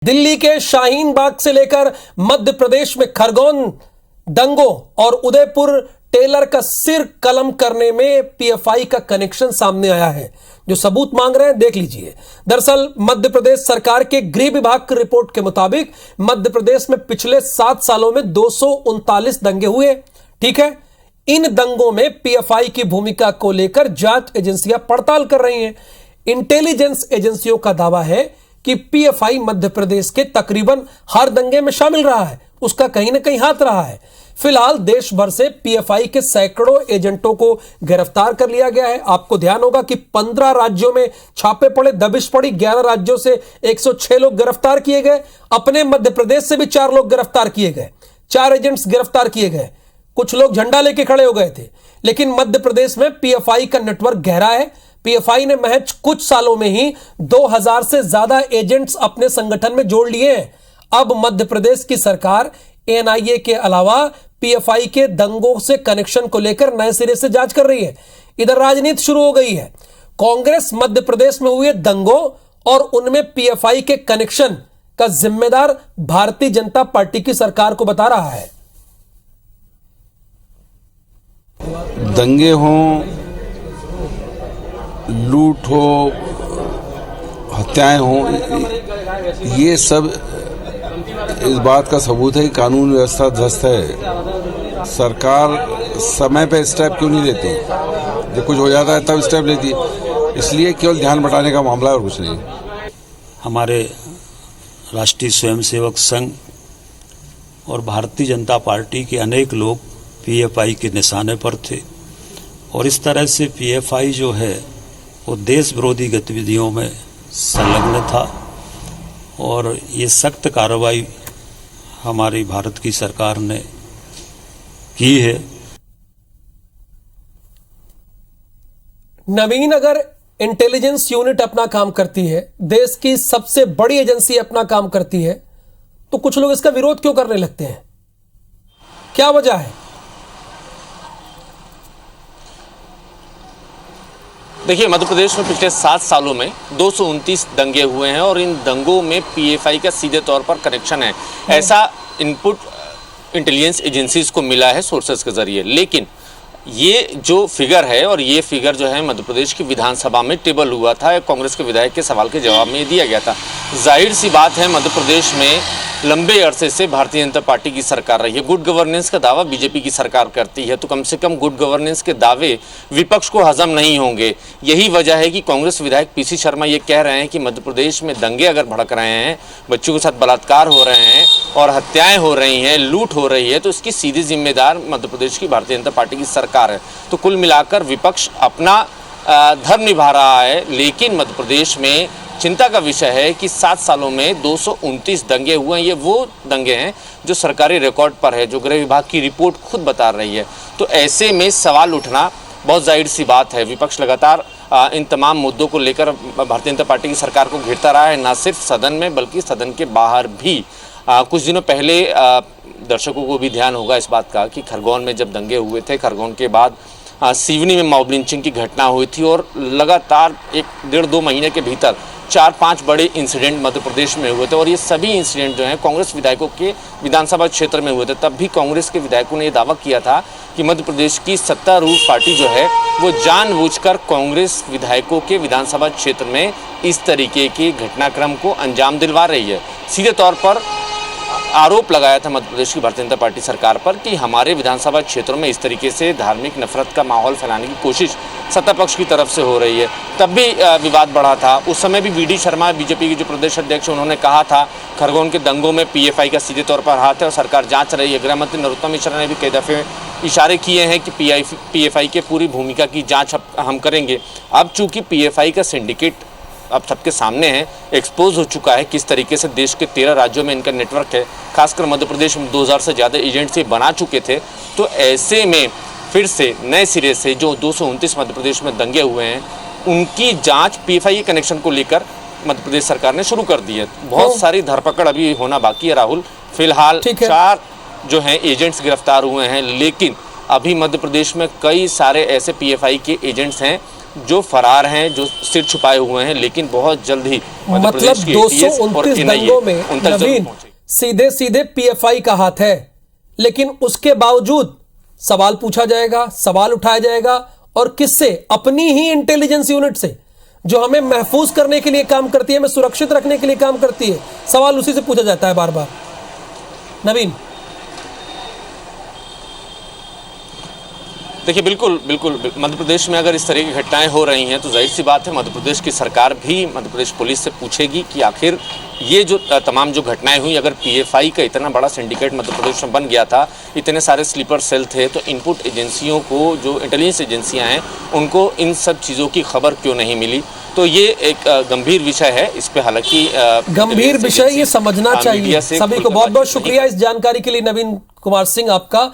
दिल्ली के शाहीन बाग से लेकर मध्य प्रदेश में खरगोन दंगों और उदयपुर टेलर का सिर कलम करने में पीएफआई का कनेक्शन सामने आया है। जो सबूत मांग रहे हैं देख लीजिए। दरअसल मध्य प्रदेश सरकार के गृह विभाग की रिपोर्ट के मुताबिक मध्य प्रदेश में पिछले 7 सालों में 239 दंगे हुए। ठीक है, इन दंगों में पीएफआई की भूमिका को लेकर जांच एजेंसियां पड़ताल कर रही हैं। इंटेलिजेंस एजेंसियों का दावा है कि पीएफआई मध्य प्रदेश के तकरीबन हर दंगे में शामिल रहा है, उसका कहीं ना कहीं हाथ रहा है। फिलहाल देश भर से पीएफआई के सैकड़ों एजेंटों को गिरफ्तार कर लिया गया है। आपको ध्यान होगा कि 15 राज्यों में छापे पड़े, दबिश पड़ी। 11 राज्यों से 106 लोग गिरफ्तार किए गए। अपने मध्य प्रदेश से भी 4 लोग गिरफ्तार किए गए, 4 एजेंट्स गिरफ्तार किए गए। कुछ लोग झंडा लेके खड़े हो गए थे। लेकिन मध्य प्रदेश में पीएफआई का नेटवर्क गहरा है। पीएफआई ने महज कुछ सालों में ही 2000 से ज्यादा एजेंट्स अपने संगठन में जोड़ लिए हैं। अब मध्य प्रदेश की सरकार एनआईए के अलावा पीएफआई के दंगों से कनेक्शन को लेकर नए सिरे से जांच कर रही है। इधर राजनीति शुरू हो गई है। कांग्रेस मध्य प्रदेश में हुए दंगों और उनमें पीएफआई के कनेक्शन का जिम्मेदार भारतीय जनता पार्टी की सरकार को बता रहा है। दंगे हों, लूट हो, हत्याएं हों, ये सब इस बात का सबूत है कि कानून व्यवस्था ध्वस्त है। सरकार समय पे स्टेप क्यों नहीं लेती? जब कुछ हो जाता है तब स्टेप लेती है। इसलिए केवल ध्यान बटाने का मामला है और कुछ नहीं। हमारे राष्ट्रीय स्वयंसेवक संघ और भारतीय जनता पार्टी के अनेक लोग पीएफआई के निशाने पर थे और इस तरह से पीएफआई जो है वो देश विरोधी गतिविधियों में संलग्न था और ये सख्त कार्रवाई हमारी भारत की सरकार ने की है। नवीन, अगर इंटेलिजेंस यूनिट अपना काम करती है, देश की सबसे बड़ी एजेंसी अपना काम करती है, तो कुछ लोग इसका विरोध क्यों करने लगते हैं? क्या वजह है? देखिए, मध्य प्रदेश में पिछले 7 सालों में 229 दंगे हुए हैं और इन दंगों में पीएफआई का सीधे तौर पर कनेक्शन है। ऐसा इनपुट इंटेलिजेंस एजेंसीज को मिला है सोर्सेज के जरिए। लेकिन ये जो फिगर है और ये फिगर जो है मध्य प्रदेश की विधानसभा में टेबल हुआ था, कांग्रेस के विधायक के सवाल के जवाब में दिया गया था। जाहिर सी बात है, मध्य प्रदेश में लंबे अरसे से भारतीय जनता पार्टी की सरकार रही है। गुड गवर्नेंस का दावा बीजेपी की सरकार करती है, तो कम से कम गुड गवर्नेंस के दावे विपक्ष को हजम नहीं होंगे। यही वजह है कि कांग्रेस विधायक पीसी शर्मा ये कह रहे हैं कि मध्य प्रदेश में दंगे अगर भड़क रहे हैं, बच्चों के साथ बलात्कार हो रहे हैं और हत्याएं हो रही हैं, लूट हो रही है, तो इसकी सीधी जिम्मेदार मध्य प्रदेश की भारतीय जनता पार्टी की सरकार है। तो कुल मिलाकर विपक्ष अपना धर्म निभा रहा है। लेकिन मध्य प्रदेश में चिंता का विषय है कि 7 सालों में 229 दंगे हुए हैं। ये वो दंगे हैं जो सरकारी रिकॉर्ड पर है, जो गृह विभाग की रिपोर्ट खुद बता रही है। तो ऐसे में सवाल उठना बहुत जाहिर सी बात है। विपक्ष लगातार इन तमाम मुद्दों को लेकर भारतीय जनता पार्टी की सरकार को घेरता रहा है, न सिर्फ सदन में बल्कि सदन के बाहर भी। कुछ दिनों पहले दर्शकों को भी ध्यान होगा इस बात का कि खरगोन में जब दंगे हुए थे, खरगोन के बाद सिवनी में मॉब लिंचिंग की घटना हुई थी और लगातार 1-1.5-2 महीने के भीतर 4-5 बड़े इंसिडेंट मध्य प्रदेश में हुए थे और ये सभी इंसिडेंट जो हैं कांग्रेस विधायकों के विधानसभा क्षेत्र में हुए थे। तब भी कांग्रेस के विधायकों ने ये दावा किया था कि मध्य प्रदेश की सत्तारूढ़ पार्टी जो है वो जानबूझकर कांग्रेस विधायकों के विधानसभा क्षेत्र में इस तरीके के घटनाक्रम को अंजाम दिलवा रही है। सीधे तौर पर आरोप लगाया था मध्य प्रदेश की भारतीय जनता पार्टी सरकार पर कि हमारे विधानसभा क्षेत्रों में इस तरीके से धार्मिक नफरत का माहौल फैलाने की कोशिश सत्ता पक्ष की तरफ से हो रही है। तब भी विवाद बढ़ा था। उस समय भी वीडी शर्मा, बीजेपी के जो प्रदेश अध्यक्ष, उन्होंने कहा था खरगोन के दंगों में पीएफआई का सीधे तौर पर हाथ है और सरकार जांच रही है। गृह मंत्री नरोत्तम मिश्रा ने भी कई दफ़े इशारे किए हैं कि पीएफआई के पूरी भूमिका की जाँच हम करेंगे। अब चूँकि पीएफआई का सिंडिकेट अब सबके सामने है, एक्सपोज हो चुका है किस तरीके से देश के 13 राज्यों में इनका नेटवर्क है, खासकर मध्य प्रदेश में 2000 से ज़्यादा एजेंट्स ये बना चुके थे। तो ऐसे में फिर से नए सिरे से जो 229 मध्य प्रदेश में दंगे हुए हैं, उनकी जांच पीएफआई कनेक्शन को लेकर मध्य प्रदेश सरकार ने शुरू कर दी है। बहुत सारी धरपकड़ अभी होना बाकी है राहुल। फिलहाल 4 जो हैं एजेंट्स गिरफ्तार हुए हैं, लेकिन अभी मध्य प्रदेश में कई सारे ऐसे पीएफआई के एजेंट्स हैं जो फरार हैं, जो सिर छुपाए हुए हैं, लेकिन बहुत जल्द ही मतलब 229 दंगों में नवीन सीधे सीधे पीएफआई का हाथ है, लेकिन उसके बावजूद सवाल पूछा जाएगा, सवाल उठाया जाएगा, और किससे? अपनी ही इंटेलिजेंस यूनिट से, जो हमें महफूज करने के लिए काम करती है, हमें सुरक्षित रखने के लिए काम करती है। सवाल उसी से पूछा जाता है बार बार। नवीन, देखिए, बिल्कुल मध्य प्रदेश में अगर इस तरह की घटनाएं हो रही हैं तो जाहिर सी बात है मध्य प्रदेश की सरकार भी मध्य प्रदेश पुलिस से पूछेगी कि आखिर ये जो तमाम जो घटनाएं हुई, अगर पीएफआई का इतना बड़ा सिंडिकेट मध्य प्रदेश में बन गया था, इतने सारे स्लीपर सेल थे, तो इनपुट एजेंसियों को, जो इंटेलिजेंस एजेंसियां हैं, उनको इन सब चीज़ों की खबर क्यों नहीं मिली? तो ये एक गंभीर विषय है। इस पे हालांकि गंभीर विषय, ये समझना चाहिए सभी को। बहुत बहुत शुक्रिया इस जानकारी के लिए नवीन कुमार सिंह आपका।